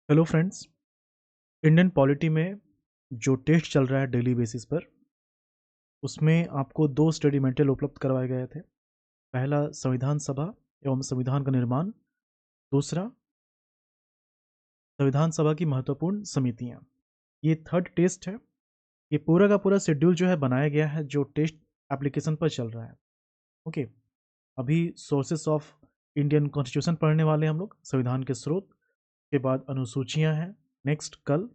Hello friends. Indian polity में जो test चल रहा है डेली बेसिस पर, उसमें आपको दो स्टडी मटेरियल उपलब्ध करवाए गए थे। पहला संविधान सभा एवं संविधान का निर्माण, दूसरा संविधान सभा की महत्वपूर्ण समितियां। ये थर्ड टेस्ट है। ये पूरा का पूरा शेड्यूल जो है बनाया गया है जो टेस्ट एप्लीकेशन पर चल रहा है। ओके, अभी सोर्सेस ऑफ इंडियन कॉन्स्टिट्यूशन पढ़ने वाले हम लोग, संविधान के स्रोत के बाद अनुसूचियां हैं। नेक्स्ट कल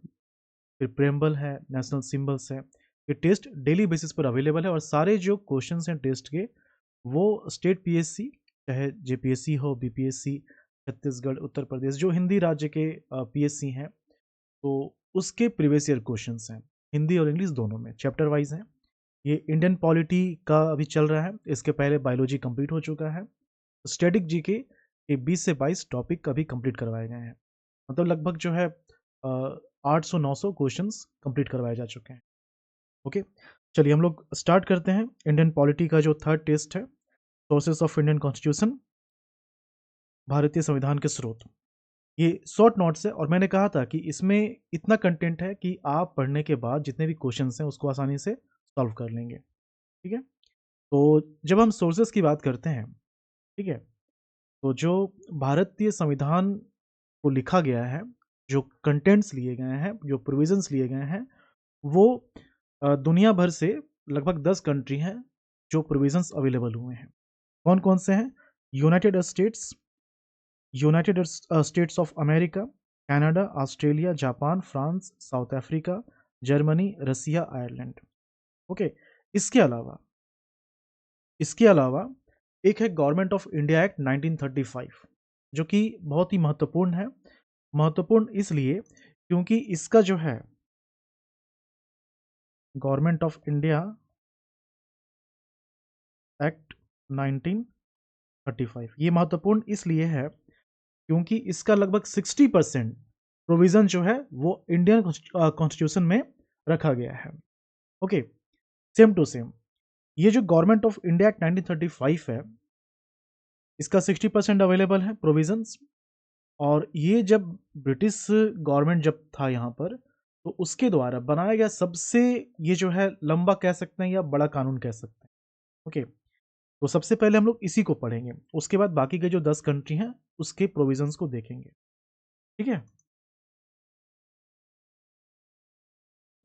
फिर प्रेम्बल है, नेशनल सिंबल्स है। ये टेस्ट डेली बेसिस पर अवेलेबल है और सारे जो क्वेश्चंस हैं टेस्ट के वो स्टेट पीएससी, चाहे जेपीएससी हो, बीपीएससी, छत्तीसगढ़, उत्तर प्रदेश, जो हिंदी राज्य के पीएससी हैं, तो उसके प्रीवियस ईयर क्वेश्चंस हैं, हिंदी और इंग्लिश दोनों में, चैप्टर वाइज हैं। ये इंडियन पॉलिटी का अभी चल रहा है। इसके पहले बायोलॉजी कंप्लीट हो चुका है। स्टैटिक जीके के 20 से 22 टॉपिक अभी कंप्लीट करवाए गए हैं। मतलब लगभग जो है 800-900 क्वेश्चंस कंप्लीट करवाए जा चुके हैं। ओके, चलिए हम लोग स्टार्ट करते हैं। इंडियन पॉलिटी का जो थर्ड टेस्ट है, सोर्सेस ऑफ इंडियन कॉन्स्टिट्यूशन, भारतीय संविधान के स्रोत। ये शॉर्ट नोट्स है और मैंने कहा था कि इसमें इतना कंटेंट है कि आप पढ़ने के बाद जितने भी क्वेश्चंस हैं उसको आसानी से सॉल्व कर लेंगे। ठीक है, तो जब हम सोर्सेस की बात करते हैं, ठीक है, तो जो भारतीय संविधान को लिखा गया है, जो कंटेंट्स लिए गए हैं, जो प्रोविजंस लिए गए हैं, वो दुनिया भर से लगभग 10 कंट्री हैं जो प्रोविजंस अवेलेबल हुए हैं। कौन कौन से हैं? United States, United States of America, Canada, Australia, Japan, France, South Africa, Germany, Russia, Ireland. Okay, इसके अलावा इसके अलावा एक है गवर्नमेंट ऑफ इंडिया एक्ट 1935, जो कि बहुत ही महत्वपूर्ण है। महत्वपूर्ण इसलिए क्योंकि इसका जो है गवर्नमेंट ऑफ इंडिया एक्ट 1935, ये महत्वपूर्ण इसलिए है क्योंकि इसका लगभग 60% प्रोविजन जो है वो इंडियन कॉन्स्टिट्यूशन में रखा गया है। ओके, सेम टू सेम ये जो गवर्नमेंट ऑफ इंडिया एक्ट 1935 है, इसका 60% अवेलेबल है प्रोविजंस। और ये जब ब्रिटिश गवर्नमेंट जब था यहाँ पर, तो उसके द्वारा बनाया गया सबसे, ये जो है लंबा कह सकते हैं या बड़ा कानून कह सकते हैं। ओके, तो सबसे पहले हम लोग इसी को पढ़ेंगे, उसके बाद बाकी के जो 10 कंट्री हैं उसके प्रोविजंस को देखेंगे। ठीक है,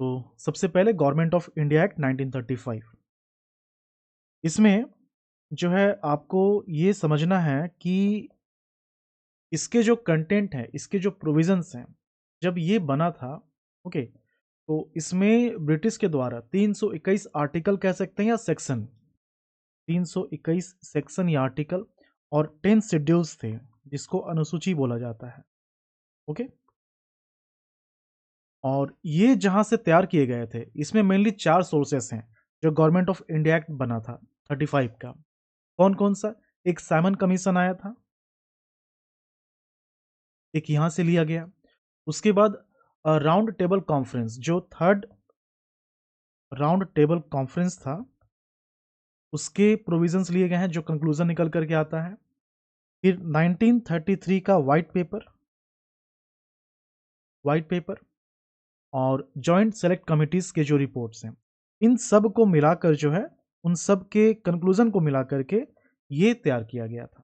तो सबसे पहले गवर्नमेंट ऑफ इंडिया एक्ट 1935। इसमें जो है आपको ये समझना है कि इसके जो कंटेंट है, इसके जो प्रोविजंस हैं, जब ये बना था, ओके, तो इसमें ब्रिटिश के द्वारा 321 आर्टिकल कह सकते हैं या सेक्शन, 321 सेक्शन या आर्टिकल और 10 शेड्यूल्स थे, जिसको अनुसूची बोला जाता है। ओके, और ये जहां से तैयार किए गए थे, इसमें मेनली 4 सोर्सेस हैं जो गवर्नमेंट ऑफ इंडिया एक्ट बना था 35 का। कौन कौन सा? एक साइमन कमीशन आया था, एक यहां से लिया गया। उसके बाद राउंड टेबल कॉन्फ्रेंस, जो थर्ड राउंड टेबल कॉन्फ्रेंस था, उसके प्रोविजंस लिए गए हैं जो कंक्लूजन निकल करके आता है। फिर 1933 का व्हाइट पेपर और जॉइंट सेलेक्ट कमिटीज के जो रिपोर्ट्स हैं, इन सब को मिलाकर जो है, उन सब के कंक्लूजन को मिलाकर के ये तैयार किया गया था।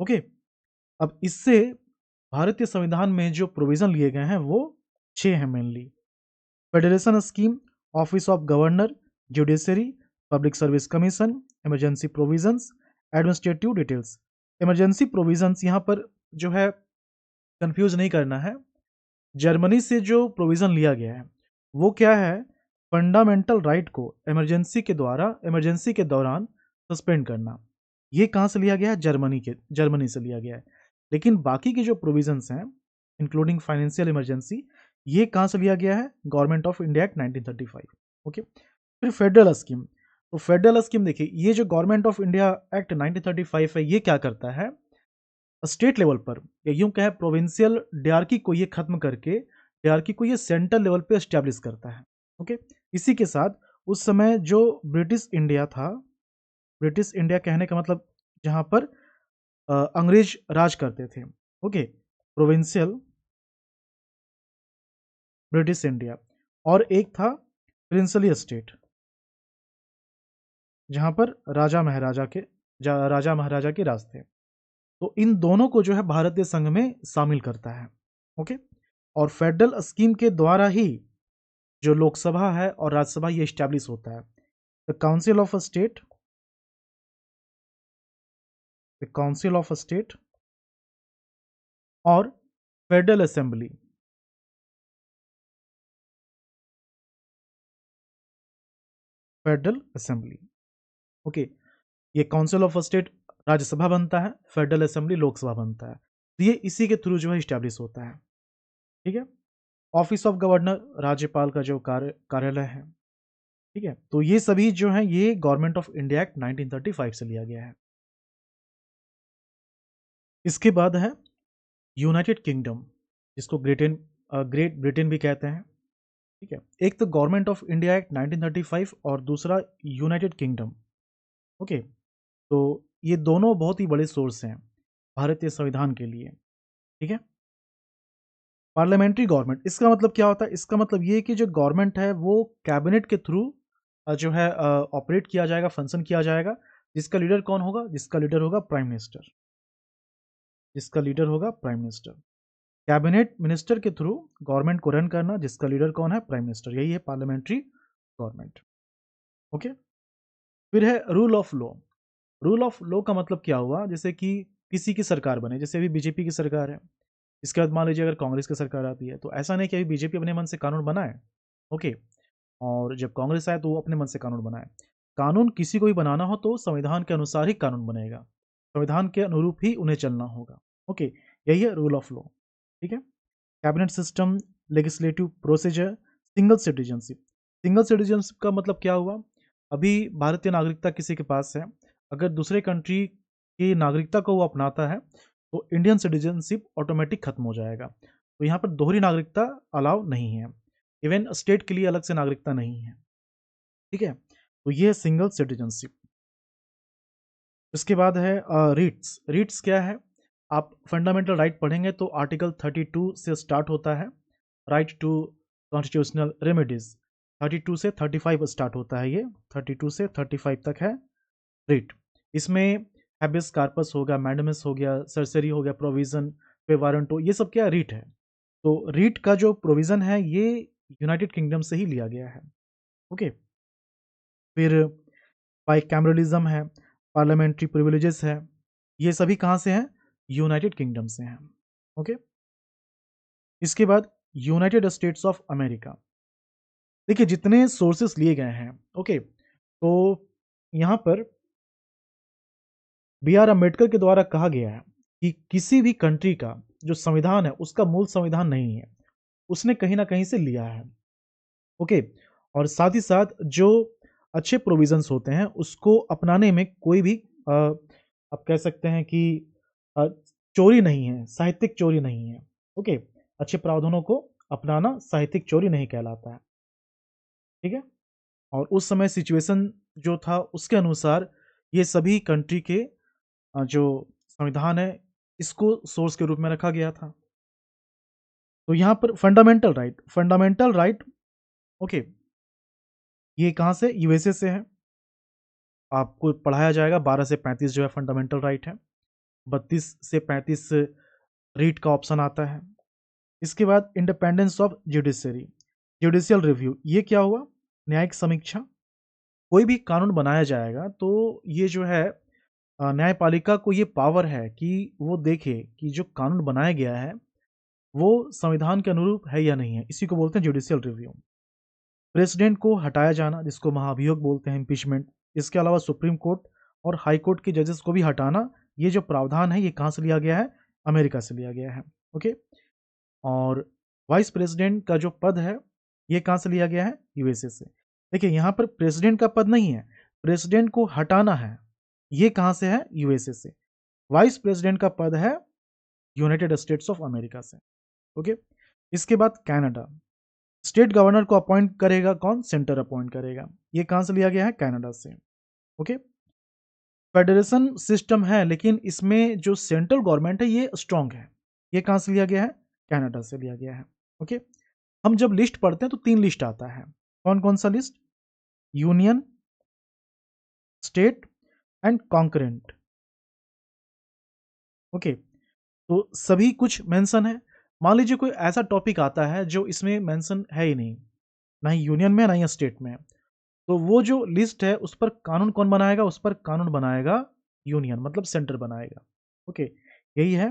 ओके, अब इससे भारतीय संविधान में जो प्रोविजन लिए गए हैं वो 6 हैं mainly. Federation scheme, office of governor, judiciary, public service commission, emergency provisions, administrative details. Emergency provisions यहाँ पर जो है कंफ्यूज नहीं करना है। जर्मनी से जो प्रोविजन लिया गया है वो क्या है? फंडामेंटल राइट को इमरजेंसी के दौरान सस्पेंड करना। ये कहाँ से लिया गया है? जर्मनी से लिया गया है। लेकिन बाकी के जो प्रोविजंस हैं, इंक्लूडिंग फाइनेंशियल इमरजेंसी, ये कहाँ से लिया गया है? Government of India act 1935। Okay, फिर फेडरल स्कीम। तो फेडरल स्कीम देखिए, ये जो गवर्नमेंट ऑफ इंडिया एक्ट 1935 है, ये क्या करता है? स्टेट लेवल पर, या यूं कहें प्रोविंशियल डायरकी को ये खत्म करके डायरकी को ये सेंट्रल लेवल पे एस्टेब्लिश करता है। ओके, इसी के साथ उस समय जो ब्रिटिश इंडिया था, ब्रिटिश इंडिया कहने का मतलब जहां पर अंग्रेज राज करते थे। ओके, प्रोविंशियल ब्रिटिश इंडिया, और एक था प्रिंसली स्टेट, जहां पर राजा महाराजा के राज थे। तो इन दोनों को जो है भारतीय संघ में शामिल करता है। ओके, और फेडरल स्कीम के द्वारा ही जो लोकसभा है और राज्यसभा ये स्टैब्लिश होता है। The council of state, the council of state और federal assembly, federal assembly. Okay, ये काउंसिल ऑफ स्टेट राज्यसभा बनता है, फेडरल असेंबली लोकसभा बनता है। तो ये इसी के थ्रू जो है स्टैब्लिश होता है। ठीक है, ऑफिस ऑफ गवर्नर राज्यपाल का जो कार्यालय है। ठीक है, तो ये सभी जो है ये गवर्नमेंट ऑफ इंडिया एक्ट 1935 से लिया गया है। इसके बाद है यूनाइटेड किंगडम, जिसको ग्रेट ब्रिटेन भी कहते हैं। ठीक है, एक तो गवर्नमेंट ऑफ इंडिया एक्ट 1935 और दूसरा यूनाइटेड किंगडम। ओके, तो ये दोनों बहुत ही बड़े सोर्स हैं भारतीय संविधान के लिए। ठीक है, पार्लियामेंट्री गवर्नमेंट, इसका मतलब क्या होता है? इसका मतलब ये कि जो गवर्नमेंट है वो कैबिनेट के थ्रू जो है ऑपरेट किया जाएगा, फंक्शन किया जाएगा। जिसका लीडर कौन होगा? जिसका लीडर होगा प्राइम मिनिस्टर, जिसका लीडर होगा प्राइम मिनिस्टर। कैबिनेट मिनिस्टर के थ्रू गवर्नमेंट को रन करना, जिसका लीडर कौन है? Prime minister. यही है पार्लियामेंट्री गवर्नमेंट। ओके, फिर है rule of law. Rule of law का मतलब क्या हुआ? जैसे कि किसी की सरकार बने, जैसे अभी बीजेपी की सरकार है, इसके बाद मान लीजिए अगर कांग्रेस की सरकार आती है, तो ऐसा नहीं कि अभी बीजेपी अपने मन से कानून बनाए। ओके, और जब कांग्रेस आए तो वो अपने मन से कानून बनाए। कानून किसी को भी बनाना हो तो संविधान के अनुसार ही कानून बनेगा, संविधान के अनुरूप ही उन्हें चलना होगा। ओके, यही है रूल ऑफ लॉ। ठीक है, cabinet system, legislative procedure, single citizenship. Single citizenship का मतलब क्या हुआ? अभी भारतीय नागरिकता किसी के पास है, अगर दूसरे कंट्री की नागरिकता को वो अपनाता है तो इंडियन सिटीजनशिप ऑटोमेटिक खत्म हो जाएगा। तो यहाँ पर दोहरी नागरिकता अलाउ नहीं है, इवन स्टेट के लिए अलग से नागरिकता नहीं है। ठीक है, तो ये है सिंगल सिटीजनशिप। इसके बाद है रीट्स। रीट्स क्या है? आप फंडामेंटल राइट पढ़ेंगे तो आर्टिकल 32 से स्टार्ट होता है, राइट टू कॉन्स्टिट्यूशनल रेमेडीज। 32 से 35 स्टार्ट होता है, ये 32 से 35 तक है रीट। इसमें हैबियस कार्पस हो गया, मैंडेमस हो गया, सर्सरी हो गया, प्रोविजन पे वारंटो, ये सब क्या रीट है। तो रीट का जो प्रोविजन है ये यूनाइटेड किंगडम से ही लिया गया है। ओके, फिर बाइकैमरलिज्म है, पार्लियामेंट्री प्रिविलेजेस है, ये सभी कहाँ से हैं? यूनाइटेड किंगडम से हैं। ओके, इसके बाद यूनाइटेड स्टेट्स ऑफ अमेरिका। देखिए जितने सोर्सेस लिए गए हैं, ओके, तो यहाँ पर बी आर अम्बेडकर के द्वारा कहा गया है कि किसी भी कंट्री का जो संविधान है उसका मूल संविधान नहीं है, उसने कहीं ना कहीं से लिया है। ओके, और साथ ही साथ जो अच्छे प्रोविजंस होते हैं उसको अपनाने में कोई भी आप कह सकते हैं कि अ, चोरी नहीं है, साहित्यिक चोरी नहीं है। ओके, अच्छे प्रावधानों को अपनाना साहित्यिक चोरी नहीं कहलाता है। ठीक है, और उस समय सिचुएशन जो था उसके अनुसार ये सभी कंट्री के जो संविधान है इसको सोर्स के रूप में रखा गया था। तो यहाँ पर फंडामेंटल राइट, ओके, ये कहाँ से? यूएसए से है। आपको पढ़ाया जाएगा 12 से 35 जो है फंडामेंटल राइट है, 32 से 35 रीट का ऑप्शन आता है। इसके बाद independence of judiciary, judicial review, ये क्या हुआ? न्यायिक समीक्षा। कोई भी कानून बनाया जाएगा तो ये जो है न्यायपालिका को ये पावर है कि वो देखे कि जो कानून बनाया गया है वो संविधान के अनुरूप है या नहीं है, इसी को बोलते हैं जुडिशियल रिव्यू। प्रेसिडेंट को हटाया जाना, जिसको महाभियोग बोलते हैं, इम्पीचमेंट। इसके अलावा सुप्रीम कोर्ट और हाई कोर्ट के जजेस को भी हटाना, ये जो प्रावधान है ये कहाँ से लिया गया है? अमेरिका से लिया गया है। ओके, और वाइस प्रेसिडेंट का जो पद है ये कहाँ से लिया गया है? यूएसए से। देखिए यहाँ पर प्रेसिडेंट का पद नहीं है, प्रेसिडेंट को हटाना है, ये कहाँ से है? यूएसए से। वाइस प्रेसिडेंट का पद है यूनाइटेड स्टेट्स ऑफ अमेरिका से। ओके, इसके बाद कनाडा। स्टेट गवर्नर को अपॉइंट करेगा कौन? सेंटर अपॉइंट करेगा। ये कहां से लिया गया है? कनाडा से। ओके, फेडरेशन सिस्टम है लेकिन इसमें जो सेंट्रल गवर्नमेंट है ये स्ट्रांग है। ये कहां से लिया गया है? कनाडा से लिया गया है। ओके, हम जब लिस्ट पढ़ते हैं तो 3 लिस्ट आता है। कौन कौन सा list? Union, state and concurrent. Okay, तो सभी कुछ मेंशन है। मान लीजिए कोई ऐसा टॉपिक आता है जो इसमें मेंशन है ही नहीं, ना ही यूनियन में ना ही स्टेट में, तो वो जो लिस्ट है उस पर कानून कौन बनाएगा? उस पर कानून बनाएगा यूनियन, मतलब सेंटर बनाएगा। ओके, यही है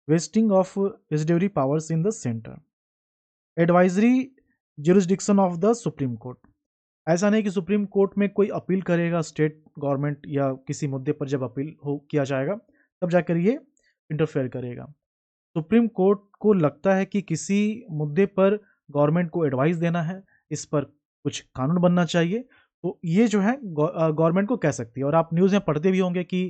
wasting of residuary powers in the centre. Advisory jurisdiction of the supreme court. ऐसा नहीं कि सुप्रीम कोर्ट में कोई अपील करेगा स्टेट गवर्नमेंट या किसी मुद्दे पर, जब अपील हो किया जाएगा तब जाकर ये इंटरफेयर करेगा। सुप्रीम कोर्ट को लगता है कि किसी मुद्दे पर गवर्नमेंट को एडवाइस देना है, इस पर कुछ कानून बनना चाहिए, तो ये जो है गवर्नमेंट को कह सकती है। और आप न्यूज़ में पढ़ते भी होंगे कि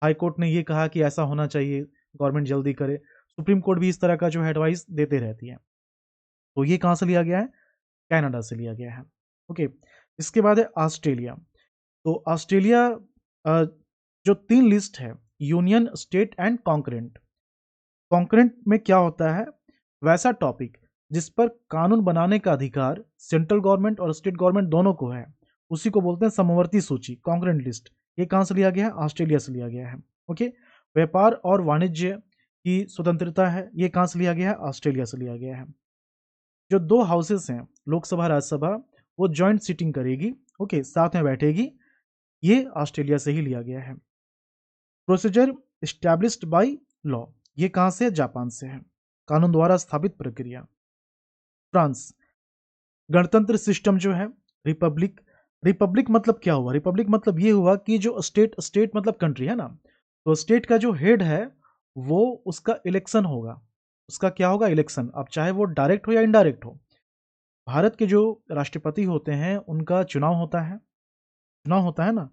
हाई कोर्ट ने ये कहा कि ऐसा होना चाहिए, गवर्नमेंट जल्दी करे। सुप्रीम कोर्ट भी इस तरह का जो है एडवाइस देते रहती है। तो ये कहाँ से लिया गया है? कनाडा से लिया गया है। ओके, इसके बाद है ऑस्ट्रेलिया। तो ऑस्ट्रेलिया जो 3 लिस्ट है, union, state and concurrent. Concurrent में क्या होता है? वैसा टॉपिक जिस पर कानून बनाने का अधिकार सेंट्रल गवर्नमेंट और स्टेट गवर्नमेंट दोनों को है, उसी को बोलते हैं समवर्ती सूची, कॉन्करेंट लिस्ट। ये कहाँ से लिया गया है? ऑस्ट्रेलिया से लिया गया है। ओके, व्यापार और वाणिज्य की स्वतंत्रता है, ये कहाँ से लिया गया है? ऑस्ट्रेलिया से लिया गया है। जो 2 हाउसेस हैं, लोकसभा राज्यसभा, वो जॉइंट सीटिंग करेगी। ओके, साथ में बैठेगी, ये ऑस्ट्रेलिया से ही लिया गया है। प्रोसीजर एस्टैब्लिश्ड बाय लॉ, ये कहाँ से है? जापान से है, कानून द्वारा स्थापित प्रक्रिया। फ्रांस, गणतंत्र सिस्टम जो है, रिपब्लिक। रिपब्लिक मतलब क्या हुआ? रिपब्लिक मतलब ये हुआ कि जो स्टेट, स्टेट मतलब कंट्री है ना, तो स्टेट का जो हेड है वो, उसका इलेक्शन होगा। उसका क्या होगा? इलेक्शन। अब चाहे वो डायरेक्ट हो या इनडायरेक्ट हो। भारत के जो राष्ट्रपति होते हैं उनका चुनाव होता है, चुनाव होता है ना।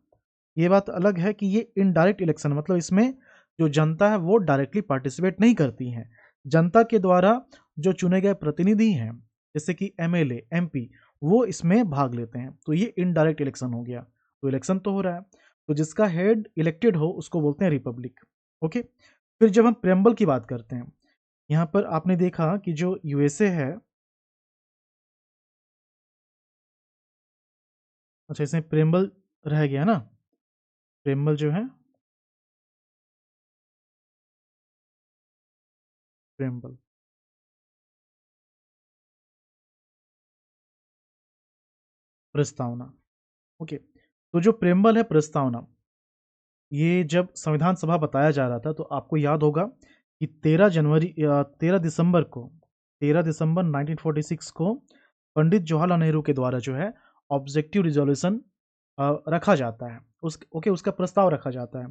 ये बात अलग है कि ये इनडायरेक्ट इलेक्शन, मतलब इसमें जो जनता है वो डायरेक्टली पार्टिसिपेट नहीं करती है। जनता के द्वारा जो चुने गए प्रतिनिधि हैं, जैसे कि एमएलए, एमपी, वो इसमें भाग लेते हैं, तो ये इनडायरेक्ट इलेक्शन हो गया। तो इलेक्शन तो हो रहा है, तो जिसका हेड इलेक्टेड हो उसको बोलते हैं रिपब्लिक। ओके, फिर जब हम प्रेम्बल की बात करते हैं, यहाँ पर आपने देखा कि जो यूएसए है, अच्छा इसमें प्रेम्बल रह गया ना, प्रेम्बल जो है, प्रेम्बल, प्रस्तावना। ओके, तो जो प्रेम्बल है, प्रस्तावना, ये जब संविधान सभा बताया जा रहा था तो आपको याद होगा कि 13 दिसंबर को, 13 दिसंबर 1946 को पंडित जवाहरलाल नेहरू के द्वारा जो है ऑब्जेक्टिव रिजोल्यूशन रखा जाता है, उसका प्रस्ताव रखा जाता है।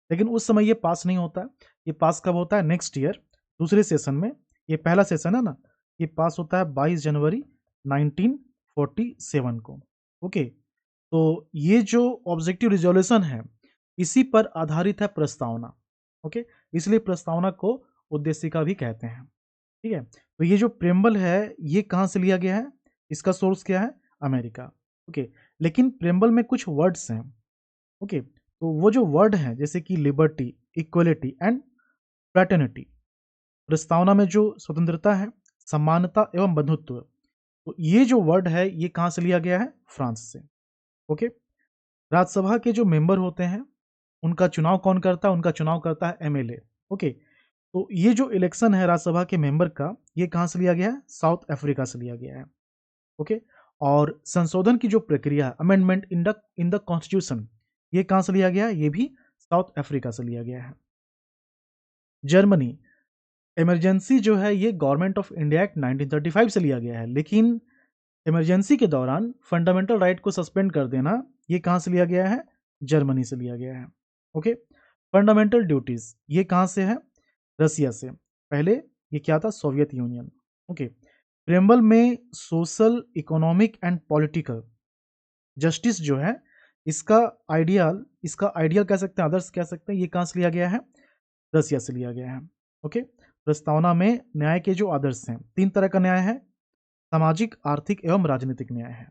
लेकिन उस समय ये पास नहीं होता है। ये पास कब होता है? नेक्स्ट ईयर, दूसरे सेशन में। ये पहला सेशन है ना, ये पास होता है 22 जनवरी 1947 को। ओके, तो ये जो ऑब्जेक्टिव रिजोल्यूशन है, इसी पर आधारित है प्रस्तावना। ओके, इसलिए प्रस्तावना को उद्देशिका भी कहते हैं। ठीक है, तो ये जो प्रेम्बल है ये कहाँ से लिया गया है? इसका सोर्स क्या है? अमेरिका। ओके, लेकिन प्रेम्बल में कुछ वर्ड्स हैं। ओके, तो वो जो वर्ड हैं जैसे कि लिबर्टी, इक्वलिटी एंड फ्रेटर्निटी, प्रस्तावना में जो स्वतंत्रता है, समानता एवं बंधुत्व, तो ये जो वर्ड है ये कहाँ से लिया गया है? फ्रांस से। ओके, राज्यसभा के जो मेंबर होते हैं उनका चुनाव कौन करता है? उनका चुनाव करता है एमएलए। ओके, तो ये जो इलेक्शन है राज्यसभा के मेंबर का, ये कहाँ से लिया गया है? साउथ अफ्रीका से लिया गया है। ओके, और संशोधन की जो प्रक्रिया, अमेंडमेंट इन द कॉन्स्टिट्यूशन, ये कहाँ से लिया गया है? ये भी साउथ अफ्रीका से लिया गया है। जर्मनी, इमरजेंसी जो है ये गवर्नमेंट ऑफ इंडिया एक्ट 1935 से लिया गया है, लेकिन इमरजेंसी के दौरान फंडामेंटल राइट को सस्पेंड कर देना, ये कहाँ से लिया गया है? जर्मनी से लिया गया है। ओके, फंडामेंटल ड्यूटीज, ये कहाँ से है? रसिया से। पहले ये क्या था? Soviet union. ओके, प्रेम्बल में social, economic and political justice जो है, इसका आइडियल कह सकते हैं, आदर्श कह सकते हैं, ये कहाँ से लिया गया है? रसिया से लिया गया है। ओके, प्रस्तावना में न्याय के जो आदर्श हैं, 3 तरह का न्याय है, सामाजिक, आर्थिक एवं राजनीतिक न्याय है।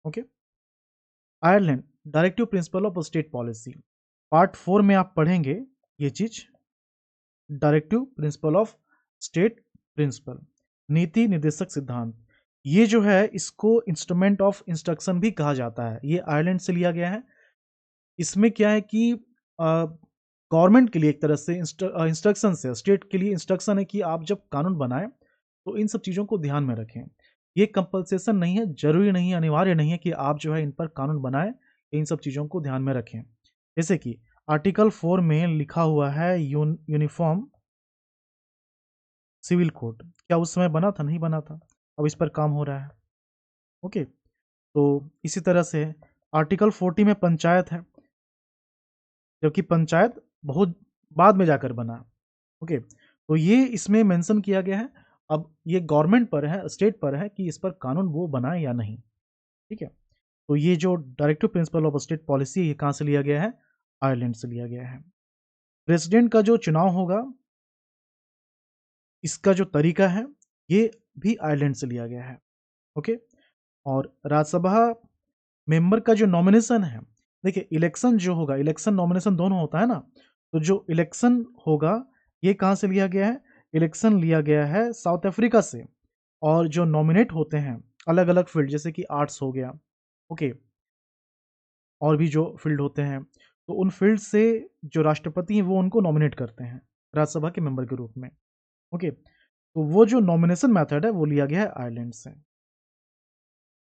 Okay, Ireland, directive principle of state policy, part 4 में आप पढ़ेंगे ये चीज। Directive principle of state principle, नीति निर्देशक सिद्धांत, ये जो है इसको इंस्ट्रूमेंट ऑफ इंस्ट्रक्शन भी कहा जाता है। ये आयरलैंड से लिया गया है। इसमें क्या है कि गवर्नमेंट के लिए एक तरह से इंस्ट्रक्शन है, स्टेट के लिए इंस्ट्रक्शन है कि आप जब कानून बनाएं तो इन सब चीज़ों को ध्यान में रखें। ये कंपल्सेशन नहीं है, जरूरी नहीं है, अनिवार्य नहीं है कि आप जो है इन पर कानून बनाएं, इन सब चीज़ों को ध्यान में रखें। जैसे कि आर्टिकल 4 में लिखा हुआ है यूनिफॉर्म सिविल कोड। क्या उस समय बना था? नहीं बना था। अब इस पर काम हो रहा है। ओके, तो इसी तरह से आर्टिकल 40 में पंचायत है, जबकि पंचायत बहुत बाद में जाकर बना। ओके, तो ये इसमें मेंशन किया गया है। अब ये गवर्नमेंट पर है, स्टेट पर है कि इस पर कानून वो बनाए या नहीं। ठीक है, तो ये जो directive principle of state policy है, ये कहाँ से लिया गया है? आयरलैंड से लिया गया है। प्रेसिडेंट का जो चुनाव होगा, इसका जो तरीका है, ये भी आयरलैंड से लिया गया है। ओके, और राज्यसभा मेंबर का जो नॉमिनेशन है, देखिए इलेक्शन जो होगा, इलेक्शन नॉमिनेशन दोनों होता है ना, तो जो इलेक्शन होगा ये कहाँ से लिया गया है? इलेक्शन लिया गया है साउथ अफ्रीका से। और जो नॉमिनेट होते हैं अलग अलग फील्ड, जैसे कि आर्ट्स हो गया, ओके, और भी जो फील्ड होते हैं, तो उन फील्ड से जो राष्ट्रपति हैं वो उनको नॉमिनेट करते हैं राज्यसभा के मेंबर के रूप में। ओके, तो वो जो नॉमिनेशन मेथड है वो लिया गया है आयरलैंड से।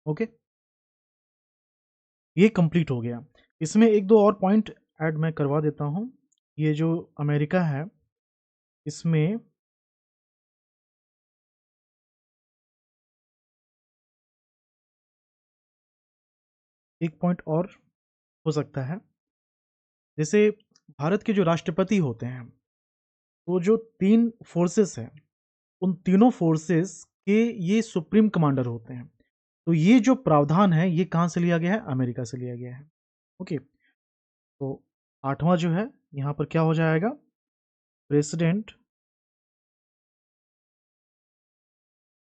ओके, ये कंप्लीट हो गया। इसमें एक दो और पॉइंट ऐड मैं करवा देता हूँ। ये जो अमेरिका है, इसमें एक पॉइंट और हो सकता है। जैसे भारत के जो राष्ट्रपति होते हैं, तो जो तीन फोर्सेस हैं, उन तीनों फोर्सेस के ये सुप्रीम कमांडर होते हैं। तो ये जो प्रावधान है ये कहाँ से लिया गया है? अमेरिका से लिया गया है। ओके, तो आठवां जो है यहाँ पर क्या हो जाएगा? President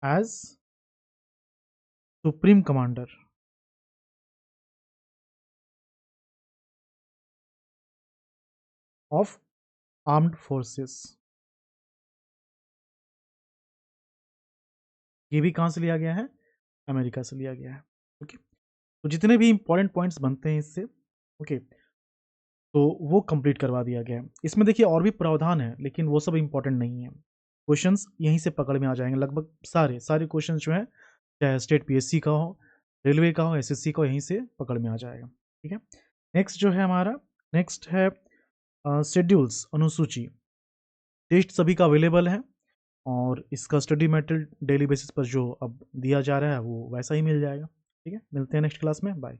as supreme commander of armed forces, ये भी कहाँ से लिया गया है? अमेरिका से लिया गया है। ओके, तो जितने भी इंपॉर्टेंट पॉइंट्स बनते हैं इससे, ओके, तो वो कंप्लीट करवा दिया गया है। इसमें देखिए और भी प्रावधान है, लेकिन वो सब इंपॉर्टेंट नहीं है। क्वेश्चंस यहीं से पकड़ में आ जाएंगे लगभग सारे सारे क्वेश्चंस जो हैं, चाहे स्टेट पीएससी का हो, रेलवे का हो, एसएससी का हो, यहीं से पकड़ में आ जाएगा। ठीक है, नेक्स्ट जो है हमारा, नेक्स्ट है शेड्यूल्स, अनुसूची। टेस्ट सभी का अवेलेबल है, और इसका स्टडी मटेरियल डेली बेसिस पर जो अब दिया जा रहा है वो वैसा ही मिल जाएगा। ठीक है, मिलते हैं नेक्स्ट क्लास में, बाय।